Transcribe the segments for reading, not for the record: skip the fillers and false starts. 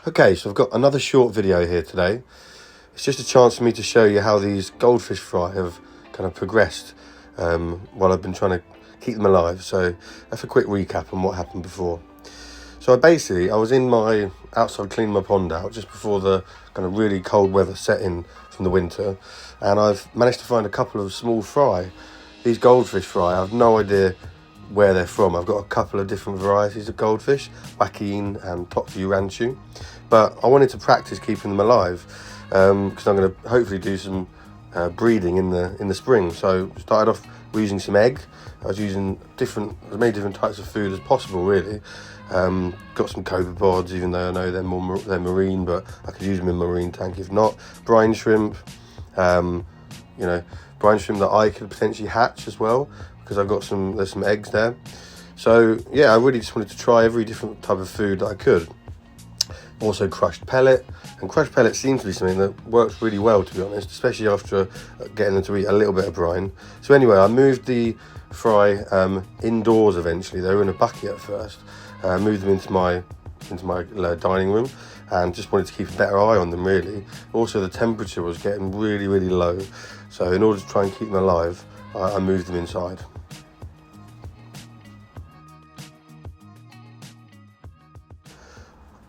Okay, so I've got another short video here today. It's just a chance for me to show you how these goldfish fry have kind of progressed while I've been trying to keep them alive. So that's a quick recap on what happened before. So I was in my outside cleaning my pond out just before the kind of really cold weather set in from the winter, and I've managed to find a couple of small fry. These goldfish fry, I have no idea where they're from. I've got a couple of different varieties of goldfish, Joaquin and Tokyu Ranchu, but I wanted to practice keeping them alive because I'm going to hopefully do some breeding in the spring. So started off using some egg. I was using as many different types of food as possible, really. Got some cobra pods, even though I know they're marine, but I could use them in marine tank if not. Brine shrimp, brine shrimp that I could potentially hatch as well, because I've got there's some eggs there. So yeah, I really just wanted to try every different type of food that I could. Also crushed pellet, and crushed pellet seems to be something that works really well, to be honest, especially after getting them to eat a little bit of brine. So anyway, I moved the fry indoors eventually. They were in a bucket at first. Moved them into my dining room, and just wanted to keep a better eye on them, really. Also, the temperature was getting really, really low, so in order to try and keep them alive, I moved them inside.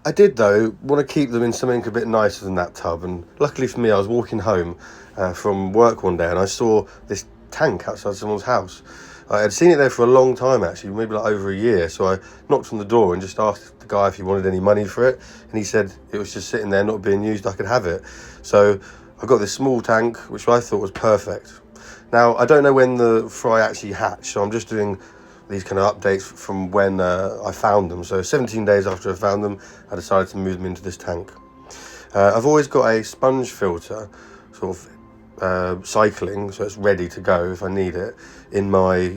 I did, though, want to keep them in something a bit nicer than that tub, and luckily for me, I was walking home from work one day and I saw this tank outside someone's house. I had seen it there for a long time, actually, maybe like over a year, so I knocked on the door and just asked the guy if he wanted any money for it, and he said it was just sitting there not being used, I could have it. So I got this small tank, which I thought was perfect. Now, I don't know when the fry actually hatched, so I'm just doing these kind of updates from when I found them. So 17 days after I found them, I decided to move them into this tank. I've always got a sponge filter sort of cycling, so it's ready to go if I need it, in my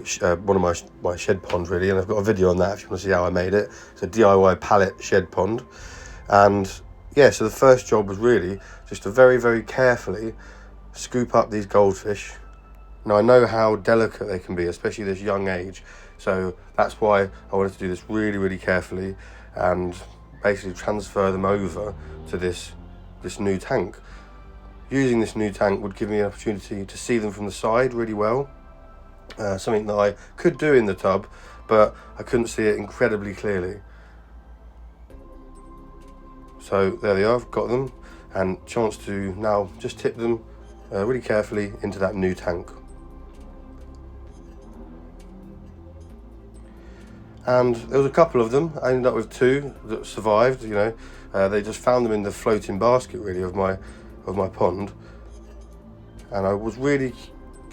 one of my shed ponds, really, and I've got a video on that if you want to see how I made it. It's a DIY pallet shed pond. And yeah, so the first job was really just to very, very carefully scoop up these goldfish. Now, I know how delicate they can be, especially this young age, so that's why I wanted to do this really, really carefully and basically transfer them over to this new tank. Using this new tank would give me an opportunity to see them from the side really well, something that I could do in the tub, but I couldn't see it incredibly clearly. So there they are, I've got them, and chance to now just tip them really carefully into that new tank. And there was a couple of them. I ended up with two that survived. They just found them in the floating basket, really, of my pond, and I was really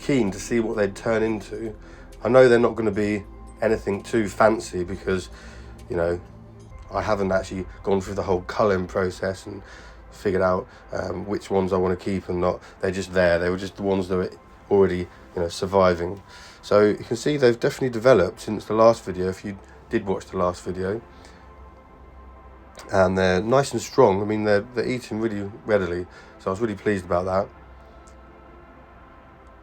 keen to see what they'd turn into. I know they're not going to be anything too fancy because I haven't actually gone through the whole culling process and figured out which ones I want to keep and not. They're just there. They were just the ones that were already surviving. So you can see they've definitely developed since the last video, if you did watch the last video. And they're nice and strong. I mean, they're eating really readily, so I was really pleased about that.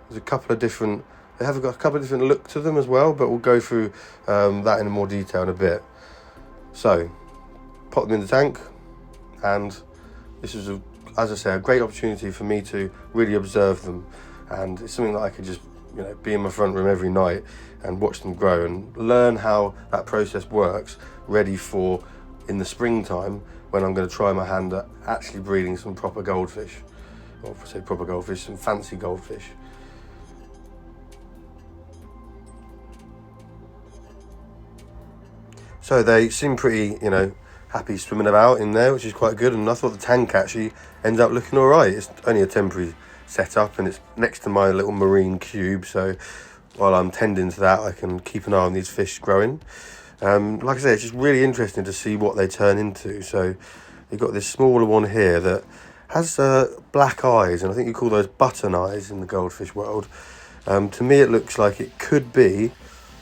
They have got a couple of different look to them as well, but we'll go through that in more detail in a bit. So, pop them in the tank, and this is, as I say, a great opportunity for me to really observe them, and it's something that I could just be in my front room every night and watch them grow and learn how that process works, ready for in the springtime when I'm going to try my hand at actually breeding some proper goldfish, or if I say proper goldfish, some fancy goldfish. So they seem pretty, happy swimming about in there, which is quite good, and I thought the tank actually ends up looking all right. It's only a temporary setup, and it's next to my little marine cube, so while I'm tending to that, I can keep an eye on these fish growing. Like I say, it's just really interesting to see what they turn into. So you've got this smaller one here that has black eyes, and I think you call those button eyes in the goldfish world. To me, it looks like it could be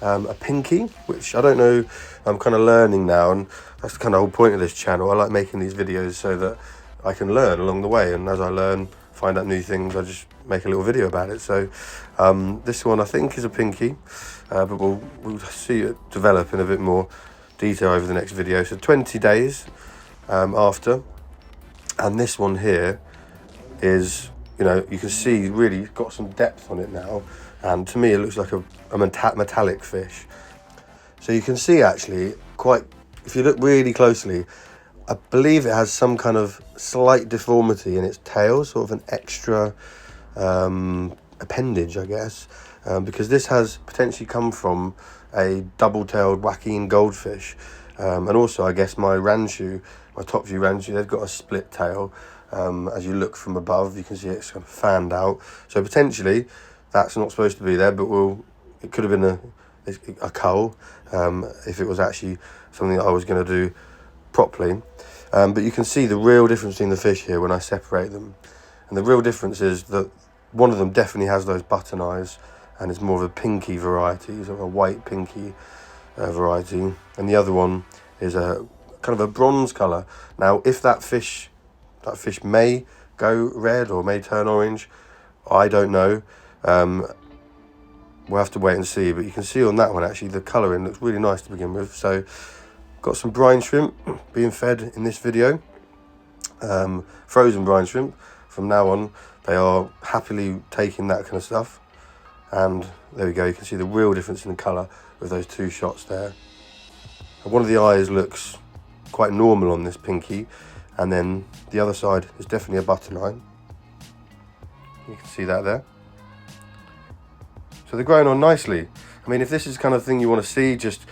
a pinky, which I don't know. I'm kind of learning now, and that's the kind of whole point of this channel. I like making these videos so that I can learn along the way, and as I learn, find out new things, I just make a little video about it. So this one I think is a pinky, but we'll see it develop in a bit more detail over the next video. So 20 days, after. And this one here is, you know, you can see really got some depth on it now, and to me it looks like a metallic fish. So you can see actually quite, if you look really closely, I believe it has some kind of slight deformity in its tail, sort of an extra appendage, I guess, because this has potentially come from a double-tailed Joaquin goldfish, and also I guess my Ranchu, my top view Ranchu, they've got a split tail. As you look from above, you can see it's kind of fanned out, so potentially that's not supposed to be there, but it could have been a cull, if it was actually something that I was going to do properly. But you can see the real difference between the fish here when I separate them, and the real difference is that one of them definitely has those button eyes and it's more of a pinky variety, sort of a white pinky variety, and the other one is a kind of a bronze colour. Now if that fish may go red or may turn orange, I don't know. We'll have to wait and see, but you can see on that one actually the colouring looks really nice to begin with. So got some brine shrimp being fed in this video, frozen brine shrimp. From now on they are happily taking that kind of stuff, and there we go, you can see the real difference in the colour with those two shots there. And one of the eyes looks quite normal on this pinky, and then the other side is definitely a button eye. You can see that there. So they're growing on nicely. I mean, if this is the kind of thing you want to see, just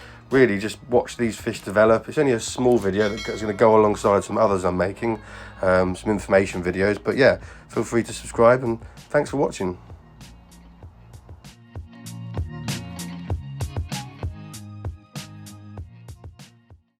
watch these fish develop. It's only a small video that's going to go alongside some others I'm making, some information videos. But yeah, feel free to subscribe, and thanks for watching.